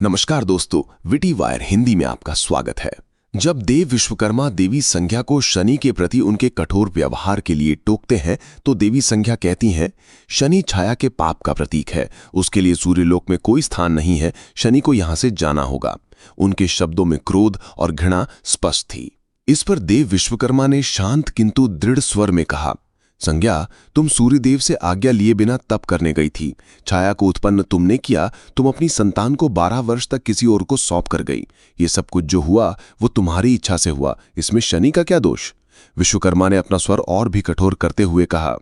नमस्कार दोस्तों, witty wire Hindi में आपका स्वागत है। जब देव विश्वकर्मा देवी संज्ञा को शनि के प्रति उनके कठोर व्यवहार के लिए टोकते हैं तो देवी संज्ञा कहती हैं, शनि छाया के पाप का प्रतीक है, उसके लिए सूर्यलोक में कोई स्थान नहीं है, शनि को यहां से जाना होगा। उनके शब्दों में क्रोध और घृणा स्पष्ट थी। इस पर देव विश्वकर्मा ने शांत किंतु दृढ़ स्वर में कहा, संज्ञा, तुम सूर्यदेव से आज्ञा लिए बिना तप करने गई थी। छाया को उत्पन्न तुमने किया, तुम अपनी संतान को 12 वर्ष तक किसी और को सौंप कर गई। ये सब कुछ जो हुआ वो तुम्हारी इच्छा से हुआ, इसमें शनि का क्या दोष? विश्वकर्मा ने अपना स्वर और भी कठोर करते हुए कहा,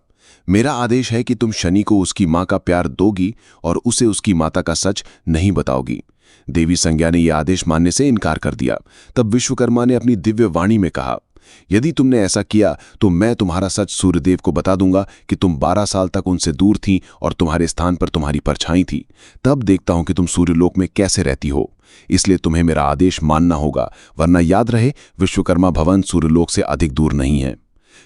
मेरा आदेश है कि तुम शनि को उसकी मां का प्यार दोगी और उसे उसकी माता का सच नहीं बताओगी। देवी संज्ञा ने यह आदेश मानने से इनकार कर दिया। तब विश्वकर्मा ने अपनी दिव्य वाणी में कहा, यदि तुमने ऐसा किया तो मैं तुम्हारा सच सूर्यदेव को बता दूंगा कि तुम 12 साल तक उनसे दूर थी और तुम्हारे स्थान पर तुम्हारी परछाई थी। तब देखता हूं कि तुम सूर्यलोक में कैसे रहती हो। इसलिए तुम्हें मेरा आदेश मानना होगा, वरना याद रहे, विश्वकर्मा भवन सूर्यलोक से अधिक दूर नहीं है।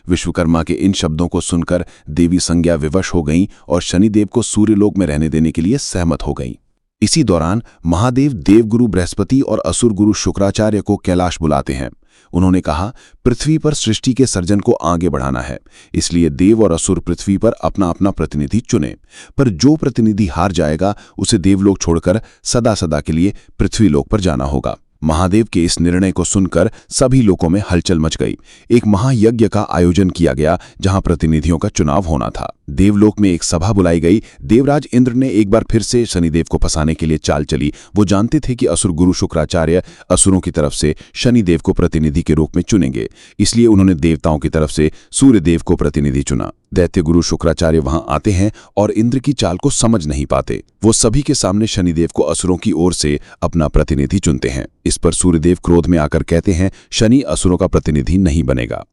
विश्वकर्मा के इन शब्दों को सुनकर देवी संज्ञा विवश हो गईं और शनिदेव को सूर्यलोक में रहने देने के लिए सहमत हो गईं। इसी दौरान महादेव देवगुरु बृहस्पति और असुर गुरु शुक्राचार्य को कैलाश बुलाते हैं। उन्होंने कहा, पृथ्वी पर सृष्टि के सर्जन को आगे बढ़ाना है, इसलिए देव और असुर पृथ्वी पर अपना अपना प्रतिनिधि चुने, पर जो प्रतिनिधि हार जाएगा उसे देवलोक छोड़कर सदा सदा के लिए पृथ्वीलोक पर जाना होगा। महादेव के इस निर्णय को सुनकर सभी लोगों में हलचल मच गई। एक महायज्ञ का आयोजन किया गया जहां प्रतिनिधियों का चुनाव होना था। देवलोक में एक सभा बुलाई गई। देवराज इंद्र ने एक बार फिर से शनिदेव को फंसाने के लिए चाल चली। वो जानते थे कि असुर गुरु शुक्राचार्य असुरों की तरफ से शनिदेव को प्रतिनिधि के रूप में चुनेंगे, इसलिए उन्होंने देवताओं की तरफ से सूर्यदेव को प्रतिनिधि चुना। दैत्य गुरु शुक्राचार्य वहां आते हैं और इंद्र की चाल को समझ नहीं पाते। वो सभी के सामने शनिदेव को असुरों की ओर से अपना प्रतिनिधि चुनते हैं। इस पर सूर्यदेव क्रोध में आकर कहते हैं, शनि असुरों का प्रतिनिधि नहीं बनेगा।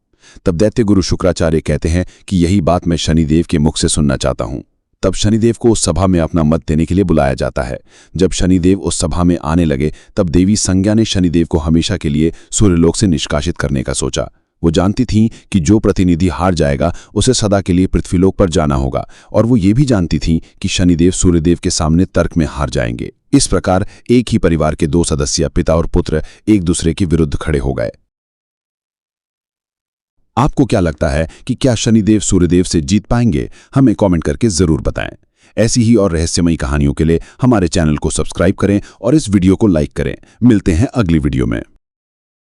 तब दैत्य गुरु शुक्राचार्य कहते हैं कि यही बात मैं शनिदेव के मुख से सुनना चाहता हूं। तब शनिदेव को उस सभा में अपना मत देने के लिए बुलाया जाता है। जब शनिदेव उस सभा में आने लगे तब देवी संज्ञा ने शनिदेव को हमेशा के लिए सूर्यलोक से निष्कासित करने का सोचा। वो जानती थीं कि जो प्रतिनिधि हार जाएगा उसे सदा के लिए पृथ्वीलोक पर जाना होगा, और वो ये भी जानती थीं कि शनिदेव सूर्यदेव के सामने तर्क में हार जाएंगे। इस प्रकार एक ही परिवार के 2 सदस्य पिता और पुत्र एक दूसरे के विरुद्ध खड़े हो गए। आपको क्या लगता है कि क्या शनिदेव सूर्यदेव से जीत पाएंगे? हमें कमेंट करके जरूर बताएं। ऐसी ही और रहस्यमयी कहानियों के लिए हमारे चैनल को सब्सक्राइब करें और इस वीडियो को लाइक करें। मिलते हैं अगली वीडियो में।